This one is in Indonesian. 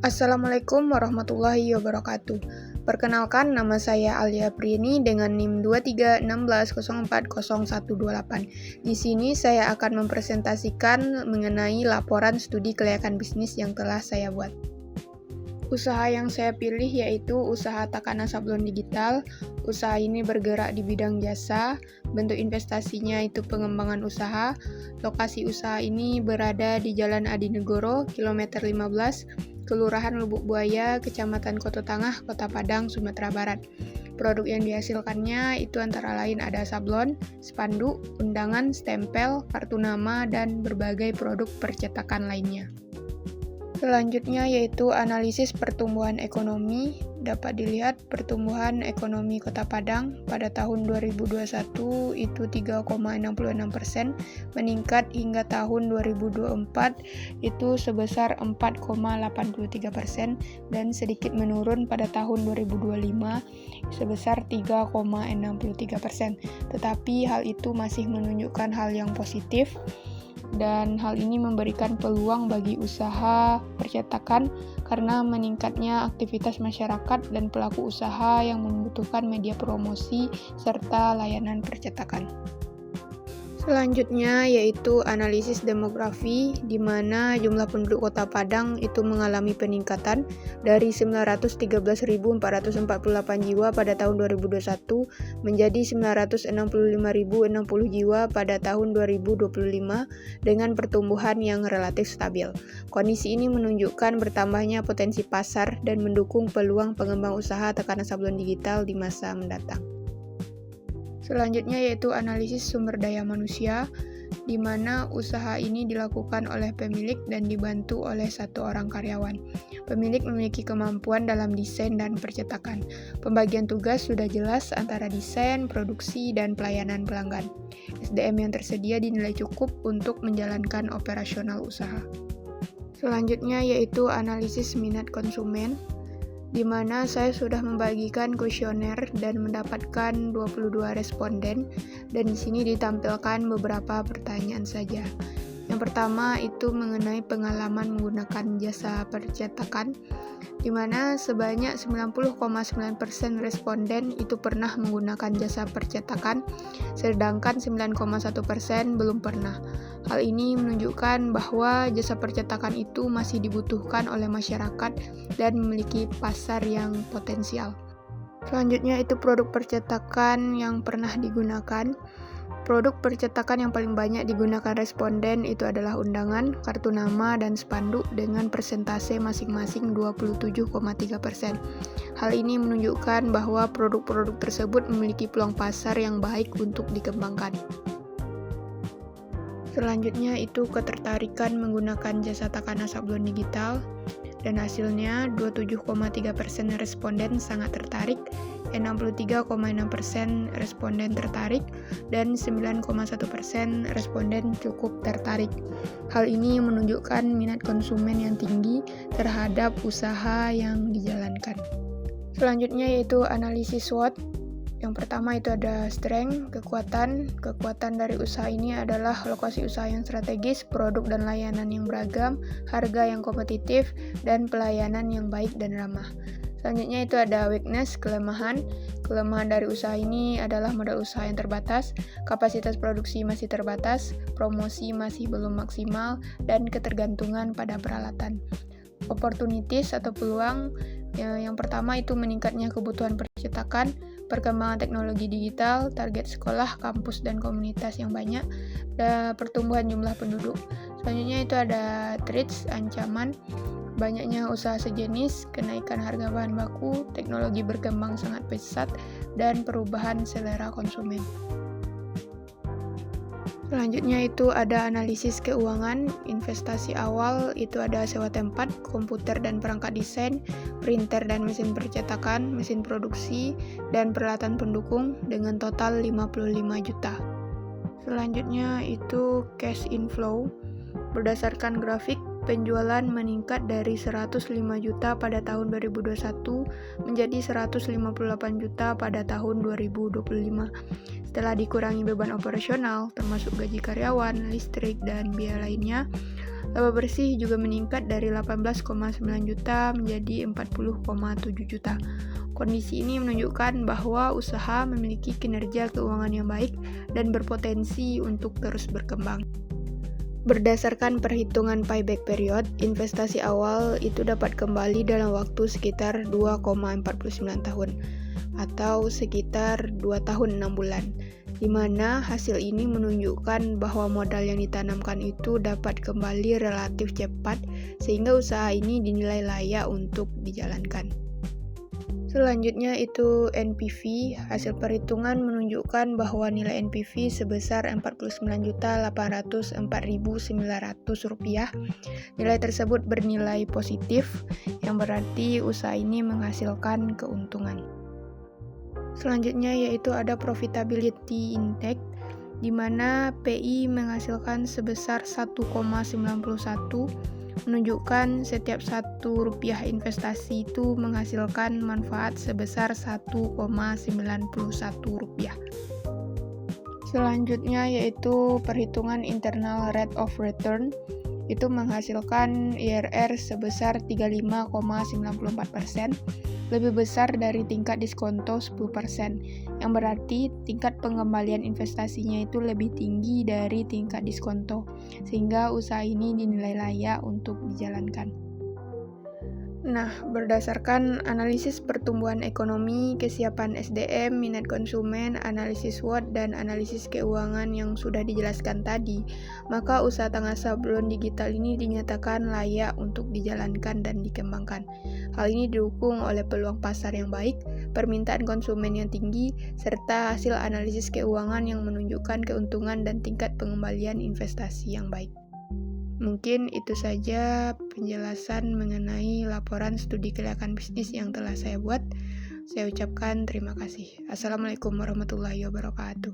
Assalamualaikum warahmatullahi wabarakatuh. Perkenalkan, nama saya Alia Prieni dengan NIM 2316040128. Di sini saya akan mempresentasikan mengenai laporan studi kelayakan bisnis yang telah saya buat. Usaha yang saya pilih yaitu usaha Takana Sablon Digital. Usaha ini bergerak di bidang jasa, bentuk investasinya itu pengembangan usaha. Lokasi usaha ini berada di Jalan Adinegoro, kilometer 15, Kelurahan Lubuk Buaya, Kecamatan Koto Tangah, Kota Padang, Sumatera Barat. Produk yang dihasilkannya itu antara lain ada sablon, spanduk, undangan, stempel, kartu nama, dan berbagai produk percetakan lainnya. Selanjutnya yaitu analisis pertumbuhan ekonomi. Dapat dilihat pertumbuhan ekonomi Kota Padang pada tahun 2021 itu 3,66%, meningkat hingga tahun 2024 itu sebesar 4,83% dan sedikit menurun pada tahun 2025 sebesar 3,63%. Tetapi hal itu masih menunjukkan hal yang positif. Dan hal ini memberikan peluang bagi usaha percetakan karena meningkatnya aktivitas masyarakat dan pelaku usaha yang membutuhkan media promosi serta layanan percetakan. Selanjutnya yaitu analisis demografi, di mana jumlah penduduk Kota Padang itu mengalami peningkatan dari 913.448 jiwa pada tahun 2021 menjadi 965.060 jiwa pada tahun 2025 dengan pertumbuhan yang relatif stabil. Kondisi ini menunjukkan bertambahnya potensi pasar dan mendukung peluang pengembang usaha Takana Sablon Digital di masa mendatang. Selanjutnya yaitu analisis sumber daya manusia, di mana usaha ini dilakukan oleh pemilik dan dibantu oleh satu orang karyawan. Pemilik memiliki kemampuan dalam desain dan percetakan. Pembagian tugas sudah jelas antara desain, produksi, dan pelayanan pelanggan. SDM yang tersedia dinilai cukup untuk menjalankan operasional usaha. Selanjutnya yaitu analisis minat konsumen, di mana saya sudah membagikan kuesioner dan mendapatkan 22 responden, dan di sini ditampilkan beberapa pertanyaan saja. Yang pertama itu mengenai pengalaman menggunakan jasa percetakan, di mana sebanyak 90,9% responden itu pernah menggunakan jasa percetakan, sedangkan 9,1% belum pernah. Hal ini menunjukkan bahwa jasa percetakan itu masih dibutuhkan oleh masyarakat dan memiliki pasar yang potensial. Selanjutnya itu produk percetakan yang pernah digunakan. Produk percetakan yang paling banyak digunakan responden itu adalah undangan, kartu nama, dan spanduk dengan persentase masing-masing 27,3%. Hal ini menunjukkan bahwa produk-produk tersebut memiliki peluang pasar yang baik untuk dikembangkan. Selanjutnya itu ketertarikan menggunakan jasa Takana Sablon Digital, dan hasilnya 27,3% responden sangat tertarik, 63,6% responden tertarik, dan 9,1% responden cukup tertarik. Hal ini menunjukkan minat konsumen yang tinggi terhadap usaha yang dijalankan. Selanjutnya yaitu analisis SWOT. Yang pertama itu ada strength, kekuatan. Kekuatan dari usaha ini adalah lokasi usaha yang strategis, produk dan layanan yang beragam, harga yang kompetitif, dan pelayanan yang baik dan ramah. Selanjutnya itu ada weakness, kelemahan. Kelemahan dari usaha ini adalah modal usaha yang terbatas, kapasitas produksi masih terbatas, promosi masih belum maksimal, dan ketergantungan pada peralatan. Opportunities atau peluang, yang pertama itu meningkatnya kebutuhan percetakan, perkembangan teknologi digital, target sekolah, kampus, dan komunitas yang banyak, dan pertumbuhan jumlah penduduk. Selanjutnya itu ada threats, ancaman, banyaknya usaha sejenis, kenaikan harga bahan baku, teknologi berkembang sangat pesat, dan perubahan selera konsumen. Selanjutnya itu ada analisis keuangan. Investasi awal itu ada sewa tempat, komputer dan perangkat desain, printer dan mesin percetakan, mesin produksi, dan peralatan pendukung dengan total 55 juta. Selanjutnya itu cash inflow. Berdasarkan grafik, penjualan meningkat dari 105 juta pada tahun 2021 menjadi 158 juta pada tahun 2025. Setelah dikurangi beban operasional, termasuk gaji karyawan, listrik, dan biaya lainnya, Laba bersih juga meningkat dari 18,9 juta menjadi 40,7 juta. Kondisi ini menunjukkan bahwa usaha memiliki kinerja keuangan yang baik dan berpotensi untuk terus berkembang. Berdasarkan perhitungan payback period, investasi awal itu dapat kembali dalam waktu sekitar 2,49 tahun atau sekitar 2 tahun 6 bulan, di mana hasil ini menunjukkan bahwa modal yang ditanamkan itu dapat kembali relatif cepat sehingga usaha ini dinilai layak untuk dijalankan. Selanjutnya itu NPV. Hasil perhitungan menunjukkan bahwa nilai NPV sebesar Rp49.804.900. Nilai tersebut bernilai positif, yang berarti usaha ini menghasilkan keuntungan. Selanjutnya yaitu ada profitability index, di mana PI menghasilkan sebesar 1,91, menunjukkan setiap Rp1 investasi itu menghasilkan manfaat sebesar Rp1,91. Selanjutnya yaitu perhitungan internal rate of return, itu menghasilkan IRR sebesar 35,94%, lebih besar dari tingkat diskonto 10%, yang berarti tingkat pengembalian investasinya itu lebih tinggi dari tingkat diskonto, sehingga usaha ini dinilai layak untuk dijalankan. Nah, berdasarkan analisis pertumbuhan ekonomi, kesiapan SDM, minat konsumen, analisis SWOT, dan analisis keuangan yang sudah dijelaskan tadi, maka usaha tangga sablon digital ini dinyatakan layak untuk dijalankan dan dikembangkan. Hal ini didukung oleh peluang pasar yang baik, permintaan konsumen yang tinggi, serta hasil analisis keuangan yang menunjukkan keuntungan dan tingkat pengembalian investasi yang baik. Mungkin itu saja penjelasan mengenai laporan studi kelayakan bisnis yang telah saya buat. Saya ucapkan terima kasih. Assalamualaikum warahmatullahi wabarakatuh.